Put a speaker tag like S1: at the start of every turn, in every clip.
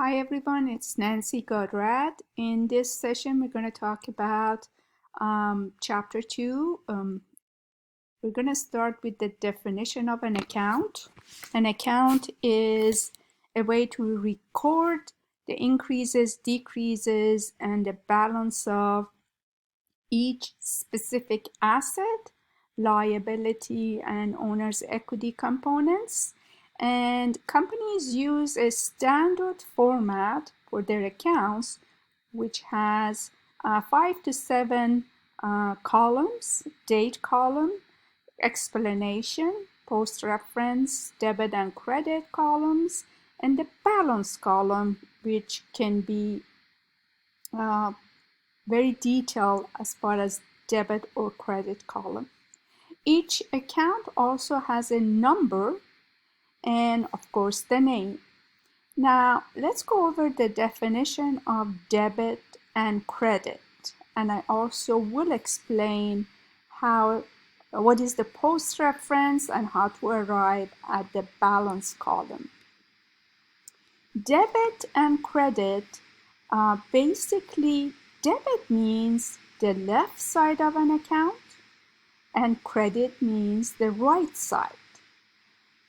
S1: Hi everyone, it's Nancy Godrat. In this session, we're going to talk about Chapter 2. We're going to start with the definition of an account. An account is a way to record the increases, decreases, and the balance of each specific asset, liability, and owner's equity components. And companies use a standard format for their accounts, which has 5 to 7 columns: date column, explanation, post-reference, debit and credit columns, and the balance column, which can be uh, very detailed as far as debit or credit column. Each account also has a number and of course the name. Now let's go over the definition of debit and credit, and I also will explain what is the post reference and how to arrive at the balance column. Debit and credit, basically debit means the left side of an account and credit means the right side.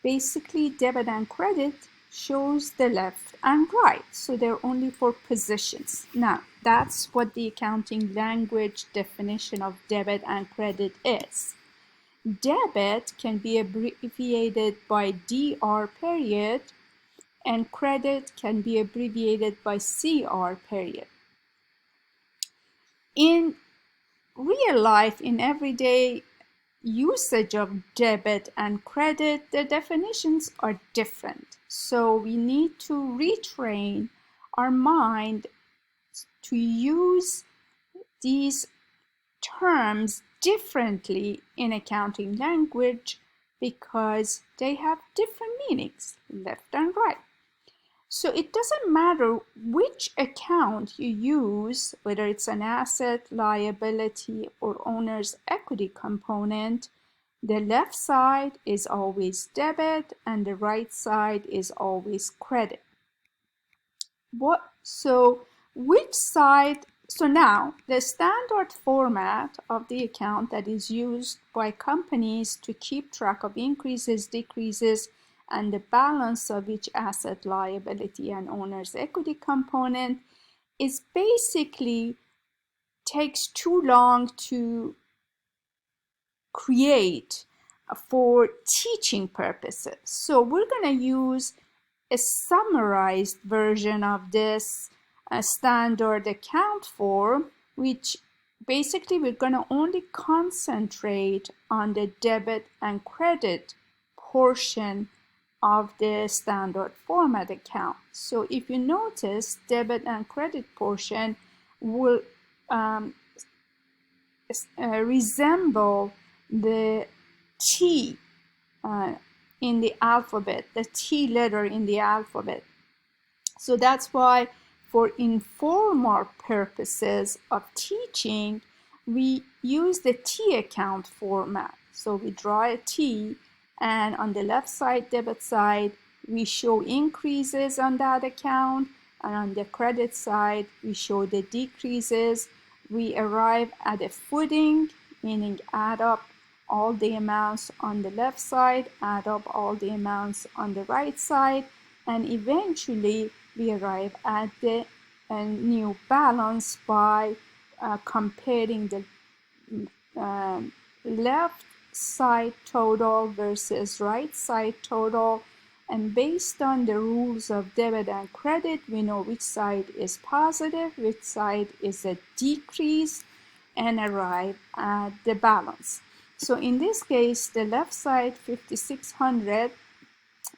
S1: Basically, debit and credit shows the left and right, so they're only for positions. Now, that's what the accounting language definition of debit and credit is. Debit can be abbreviated by DR period, and credit can be abbreviated by CR period. In real life, in everyday usage of debit and credit, the definitions are different. So we need to retrain our mind to use these terms differently in accounting language because they have different meanings, left and right. So it doesn't matter which account you use, whether it's an asset, liability, or owner's equity component, the left side is always debit and the right side is always credit. So now the standard format of the account that is used by companies to keep track of increases, decreases, and the balance of each asset, liability, and owner's equity component is basically takes too long to create for teaching purposes. So we're going to use a summarized version of this standard account form, which basically we're going to only concentrate on the debit and credit portion of the standard format account. So if you notice, debit and credit portion will resemble the T in the alphabet, the T letter in the alphabet. So that's why for informal purposes of teaching, we use the T account format. So we draw a T, and on the left side, debit side, we show increases on that account, and on the credit side, we show the decreases. We arrive at a footing, meaning add up all the amounts on the left side, add up all the amounts on the right side, and eventually we arrive at the new balance by comparing the left side total versus right side total, and based on the rules of debit and credit, we know which side is positive, which side is a decrease, and arrive at the balance. So in this case, the left side 5600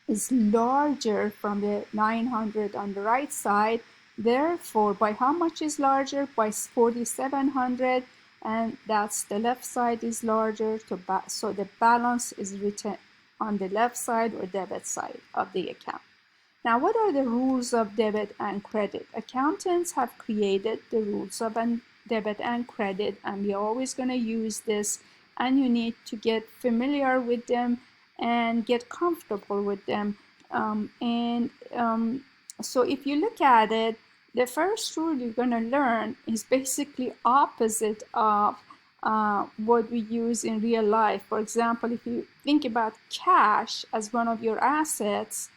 S1: is larger from the 900 on the right side. Therefore, by how much is larger? By 4700, and that's the left side is larger, so the balance is written on the left side or debit side of the account. Now, what are the rules of debit and credit? Accountants have created the rules of debit and credit, and we're always going to use this, and you need to get familiar with them and get comfortable with them. So if you look at it, the first rule you're going to learn is basically opposite of what we use in real life. For example, if you think about cash as one of your assets,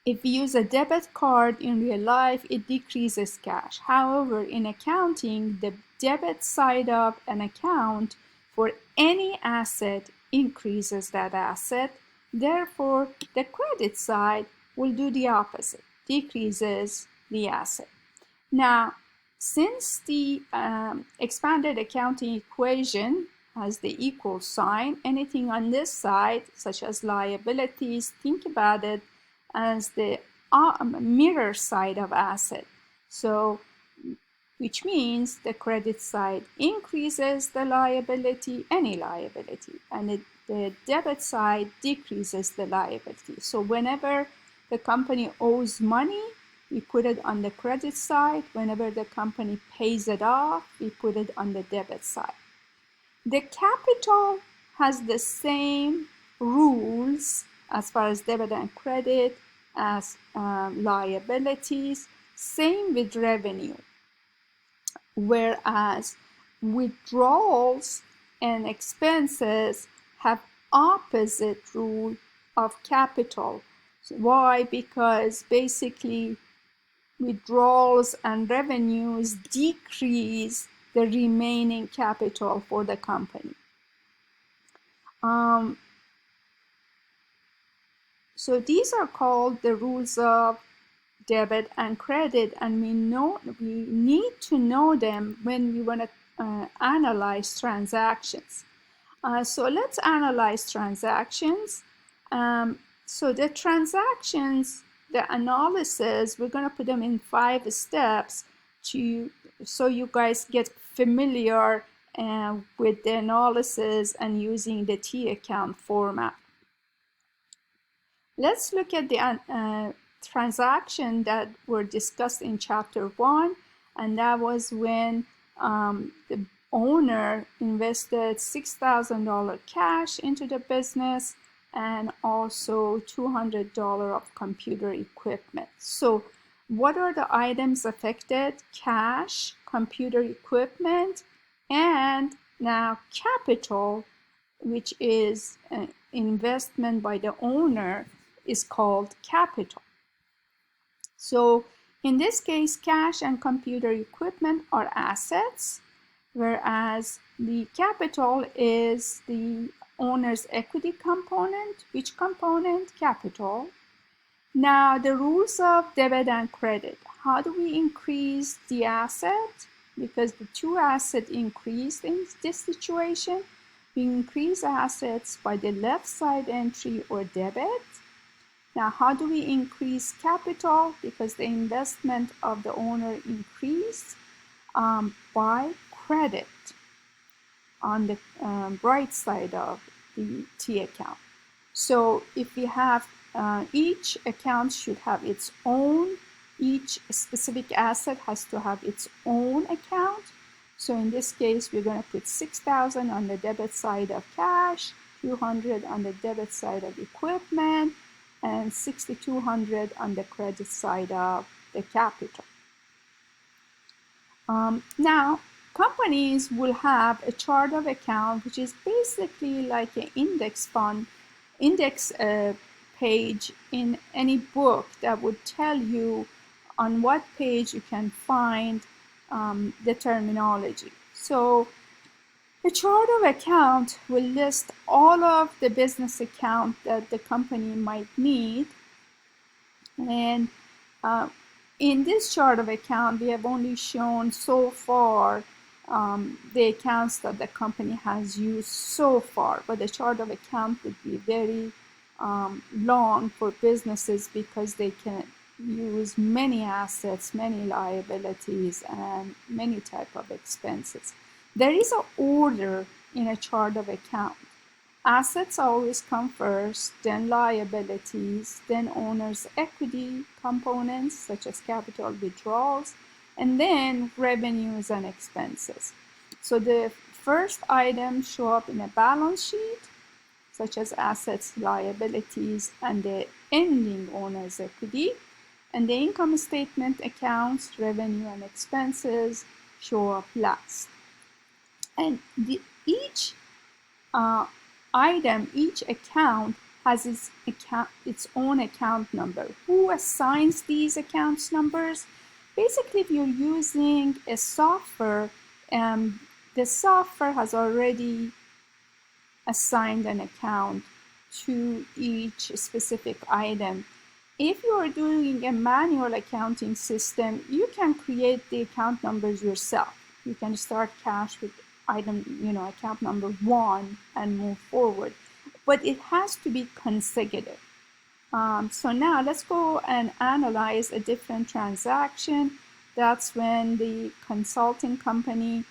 S1: if you use a debit card in real life, it decreases cash. However, in accounting, the debit side of an account for any asset increases that asset. Therefore, the credit side will do the opposite, decreases the asset. Now, since the expanded accounting equation has the equal sign, anything on this side, such as liabilities, think about it as the mirror side of asset. So, which means the credit side increases the liability, any liability, and the debit side decreases the liability. So whenever the company owes money, we put it on the credit side. Whenever the company pays it off, we put it on the debit side. The capital has the same rules as far as debit and credit as liabilities, same with revenue. Whereas withdrawals and expenses have opposite rule of capital. Why? Because basically withdrawals and revenues decrease the remaining capital for the company. So these are called the rules of debit and credit, and we need to know them when we want to analyze transactions. So let's analyze transactions. So the transactions, the analysis, we're going to put them in 5 steps so you guys get familiar with the analysis and using the T account format. Let's look at the transaction that were discussed in chapter 1, and that was when the owner invested $6,000 cash into the business and also $200 of computer equipment. So what are the items affected? Cash, computer equipment, and now capital, which is an investment by the owner, is called capital. So in this case, cash and computer equipment are assets, whereas the capital is the owner's equity component. Which component? Capital. Now the rules of debit and credit. How do we increase the asset? Because the two assets increased in this situation. We increase assets by the left side entry or debit. Now, how do we increase capital? Because the investment of the owner increased by credit on the right side of the T account. So if we have each account should have its own, each specific asset has to have its own account. So in this case, we're going to put 6,000 on the debit side of cash, 200 on the debit side of equipment, and 6,200 on the credit side of the capital. Now, companies will have a chart of account, which is basically like an index page in any book that would tell you on what page you can find the terminology. So a chart of account will list all of the business account that the company might need. And in this chart of account, we have only shown so far the accounts that the company has used so far. But the chart of account would be very long for businesses because they can use many assets, many liabilities, and many type of expenses. There is an order in a chart of account. Assets always come first, then liabilities, then owner's equity components such as capital withdrawals, and then revenues and expenses. So the first items show up in a balance sheet, such as assets, liabilities, and the ending owner's equity. And the income statement accounts, revenue and expenses show up last. And each item, each account has its own account number. Who assigns these accounts numbers? Basically, if you're using a software, the software has already assigned an account to each specific item. If you are doing a manual accounting system, you can create the account numbers yourself. You can start cash with account number 1 and move forward. But it has to be consecutive. So now let's go and analyze a different transaction. That's when the consulting company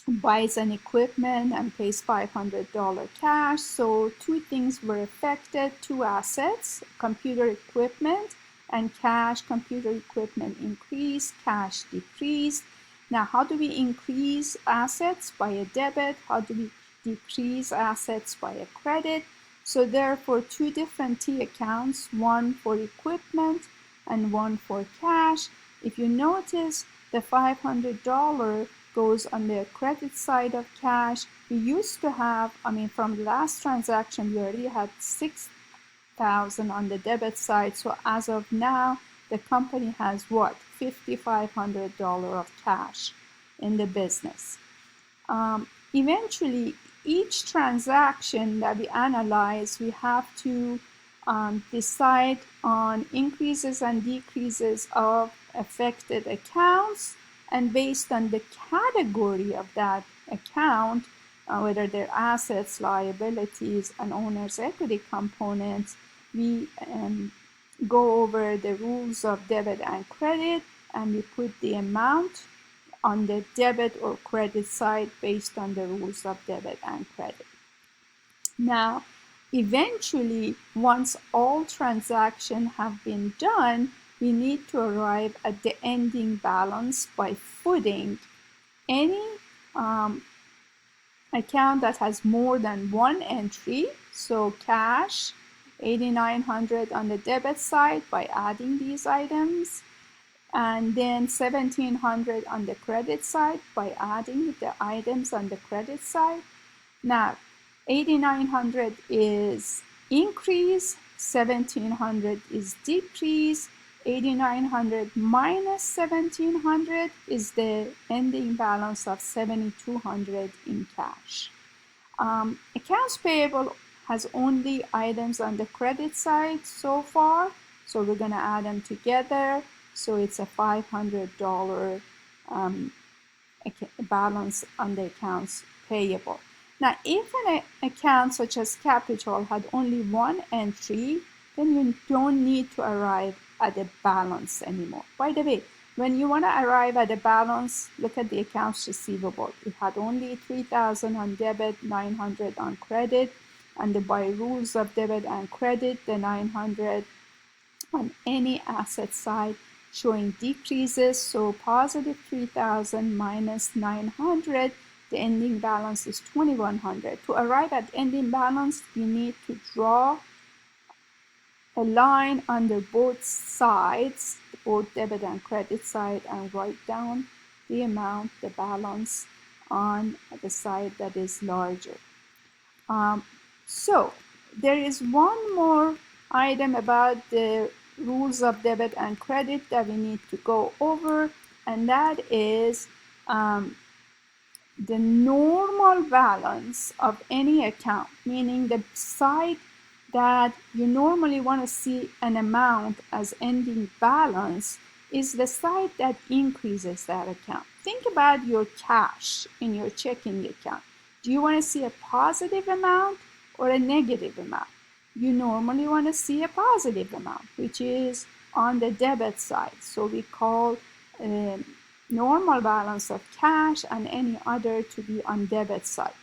S1: buys an equipment and pays $500 cash. So two things were affected, two assets, computer equipment and cash. Computer equipment increased, cash decreased. Now, how do we increase assets? By a debit. How do we decrease assets? By a credit. So therefore, two different T accounts, one for equipment and one for cash. If you notice, the $500 goes on the credit side of cash. We used to have, from the last transaction, we already had $6,000 on the debit side. So as of now, the company has what? $5,500 of cash in the business. Eventually, each transaction that we analyze, we have to decide on increases and decreases of affected accounts, and based on the category of that account, whether they're assets, liabilities, and owner's equity components, we go over the rules of debit and credit, and we put the amount on the debit or credit side based on the rules of debit and credit. Now, eventually, once all transactions have been done, we need to arrive at the ending balance by footing any account that has more than one entry. So cash, $8,900 on the debit side by adding these items, and then $1,700 on the credit side by adding the items on the credit side. Now, $8,900 is increase, $1,700 is decrease, $8,900 minus $1,700 is the ending balance of $7,200 in cash. Accounts payable has only items on the credit side so far, so we're going to add them together. So it's a $500 balance on the accounts payable. Now, if an account such as capital had only one entry, then you don't need to arrive at a balance anymore. By the way, when you want to arrive at a balance, look at the accounts receivable. It had only $3,000 on debit, $900 on credit, and by rules of debit and credit, the $900 on any asset side showing decreases. So positive $3,000 minus $900, the ending balance is $2,100. To arrive at ending balance, you need to draw a line under both sides, both debit and credit side, and write down the amount, the balance on the side that is larger. So there is one more item about the rules of debit and credit that we need to go over, and that is the normal balance of any account, meaning the side that you normally want to see an amount as ending balance is the side that increases that account. Think about your cash in your checking account. Do you want to see a positive amount or a negative amount? You normally want to see a positive amount, which is on the debit side. So we call normal balance of cash and any other to be on debit side.